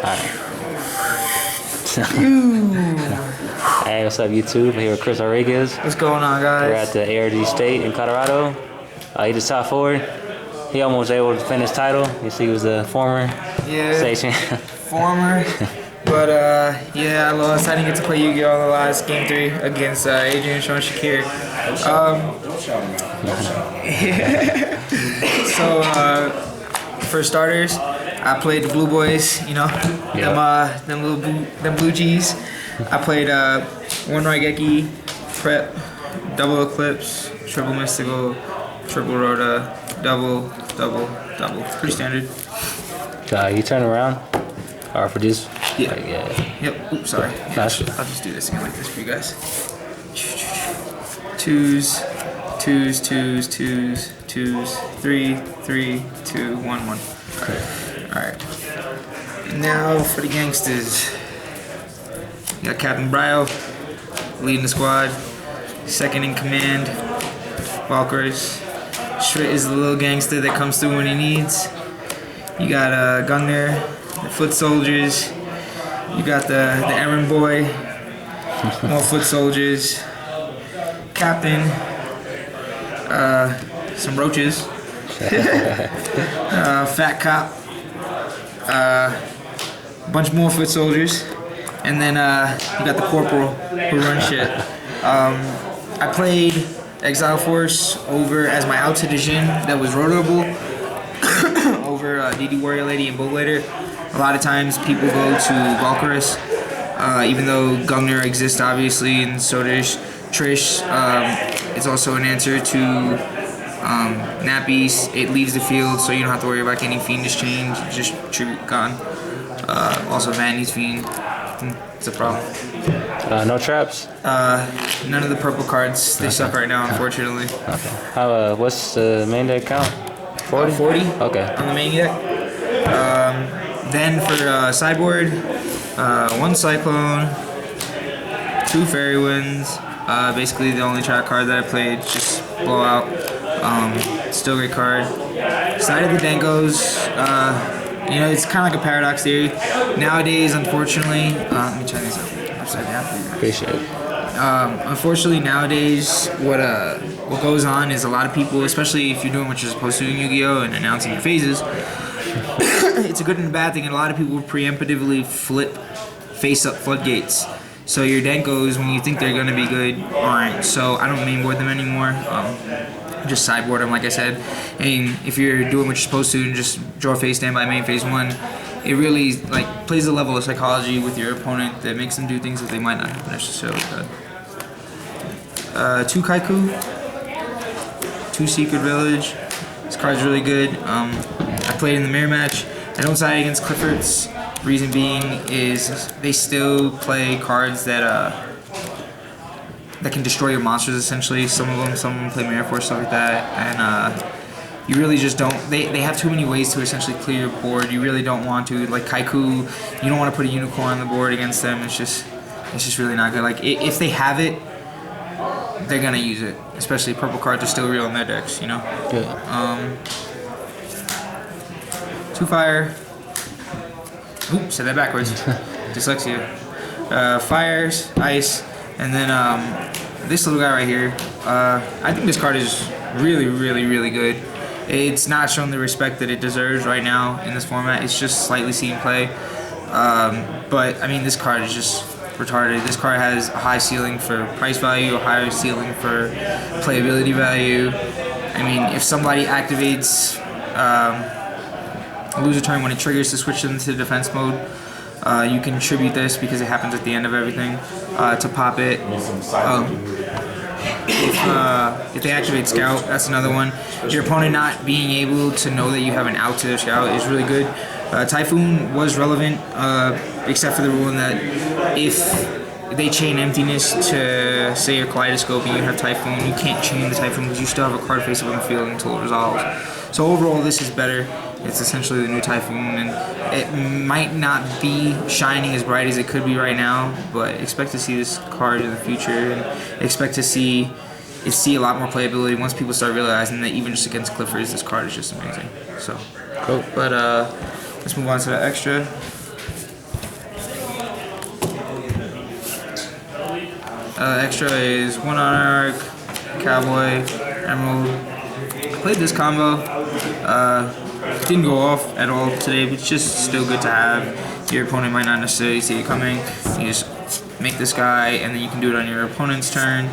Hey, what's up, YouTube? I'm here with Chris Rodriguez. What's going on, guys? We're at the ARG State in Colorado. He just top forward. He almost able to defend his title. You see, he was a former state champion. Former. But yeah, I lost. I didn't get to play Yu-Gi-Oh! The last game 3 against Adrian Sean Shakir. So for starters, I played the Blue Boys. You know, them Blue G's. I played one Raigeki, Prep, Double Eclipse, Triple Mystical, Triple Rhoda, Double. Pretty standard. You turn around, or for this? Yeah. Like, yeah. Yep. Oops, sorry. Nah, I'll just do this again like this for you guys. Twos, 3, 2, 1, 1. Okay. Alright. Now for the gangsters. You got Captain Brio leading the squad. Second in command, Valkyries. Shrit is the little gangster that comes through when he needs. You got Gungnir, the Foot Soldiers. You got the errand boy, more Foot Soldiers. Captain, some roaches. Fat Cop, bunch more Foot Soldiers. And then you got the Corporal who runs shit. I played Exile Force over as my out to the Jin that was rotatable over DD Warrior Lady and Bull Later. A lot of times people go to Valkyris, even though Gungnir exists obviously, and so does Trish. It's also an answer to Nappies. It leaves the field, so you don't have to worry about getting Fiendish Change. Just tribute gone. Also Vanny's Fiend. It's a problem. No traps? None of the purple cards. They suck right now, unfortunately. Okay. How? What's the main deck count? 40? 40? Okay. On the main deck. Then for sideboard, 1 Cyclone, 2 Fairy Winds. Basically the only trap card that I played, just Blowout. Still a great card. Side of the Denkos. You know, it's kind of like a paradox theory. Nowadays, unfortunately, let me try this upside down for you guys. Appreciate it. Unfortunately, nowadays, what goes on is a lot of people, especially if you're doing what you're supposed to do in Yu-Gi-Oh! And announcing your phases, it's a good and a bad thing, and a lot of people preemptively flip face-up floodgates. So your Denkos, when you think they're going to be good, aren't. So I don't mainboard them anymore. Just sideboard them, like I said. And if you're doing what you're supposed to and just draw face standby main phase 1, it really plays a level of psychology with your opponent that makes them do things that they might not have necessarily done. 2 Kaiku, 2 Secret Village. This card's really good. I played in the mirror match. I don't side against Cliffords. Reason being is they still play cards that can destroy your monsters essentially. Some of them play Mirror Force, stuff like that, and you really just don't. They have too many ways to essentially clear your board. You really don't want to. Like Kaiku, you don't want to put a Unicorn on the board against them. It's just really not good. Like if they have it, they're gonna use it. Especially purple cards are still real in their decks, you know. Good. 2 Fire. Oops, said that backwards. Dyslexia. Fires, Ice. And then this little guy right here, I think this card is really, really, really good. It's not shown the respect that it deserves right now in this format. It's just slightly seen play. But, I mean, this card is just retarded. This card has a high ceiling for price value, a higher ceiling for playability value. I mean, if somebody activates lose a turn when it triggers to switch them to defense mode, you can tribute this because it happens at the end of everything to pop it. If they activate Scout, that's another one. Your opponent not being able to know that you have an out to their Scout is really good. Typhoon was relevant, except for the rule in that if they chain Emptiness to, say, your Kaleidoscope and you have Typhoon, you can't chain the Typhoon because you still have a card face up on the field until it resolves. So overall, this is better. It's essentially the new Typhoon, and it might not be shining as bright as it could be right now, but expect to see this card in the future, and expect to see a lot more playability once people start realizing that even just against Clifford's, this card is just amazing. So, cool. But let's move on to the extra. Extra is 1 ARG, Cowboy, Emerald. I played this combo. Didn't go off at all today, but it's just still good to have. Your opponent might not necessarily see it coming. You just make this guy, and then you can do it on your opponent's turn.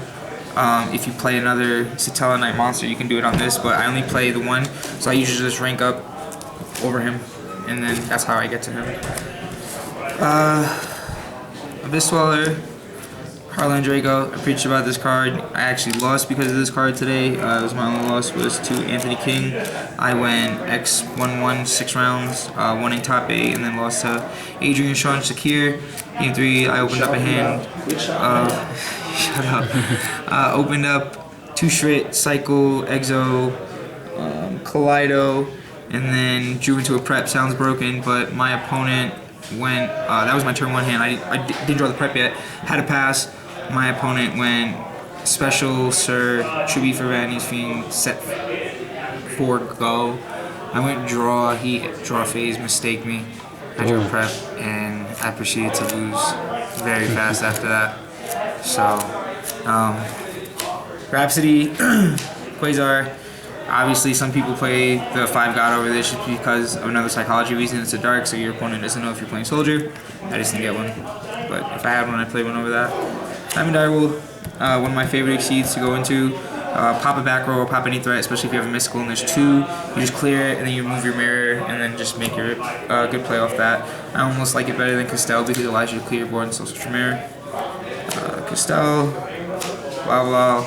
If you play another Satella Knight monster, you can do it on this, but I only play the one, so I usually just rank up over him, and then that's how I get to him. Abyss Dweller, Harlan Draco. I preached about this card. I actually lost because of this card today. It was my only loss was to Anthony King. I went X1-1 6 rounds, winning top 8, and then lost to Adrian Sean Shakir. Game 3, I opened up a hand. Shut up. Opened up 2 Shrit, Cycle, Exo, Kaleido, and then drew into a prep. Sounds broken, but my opponent went. That was my turn 1 hand. I didn't draw the prep yet. Had a pass. My opponent went Special Sir, Tribute for Vanity's Fiend, set 4 go. I went draw. He draw phase, mistake me. I drew prep, and I proceeded to lose very fast after that. So, Rhapsody, Quasar. Obviously, some people play the 5 God over this just because of another psychology reason. It's a dark, so your opponent doesn't know if you're playing Soldier. I just didn't get one. But if I had one, I'd play one over that. Diamond Direwolf, one of my favorite exceeds to go into. Pop a back row or pop any threat, especially if you have a mystical and there's 2. You just clear it and then you move your mirror and then just make your good play off that. I almost like it better than Castell because it allows you to clear your board and still switch your mirror. Castell, Blah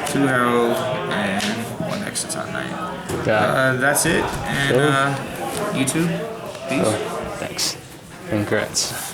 2 Herald, and 1 Exciton Knight. That's it, and you too. Peace. Thanks. Congrats.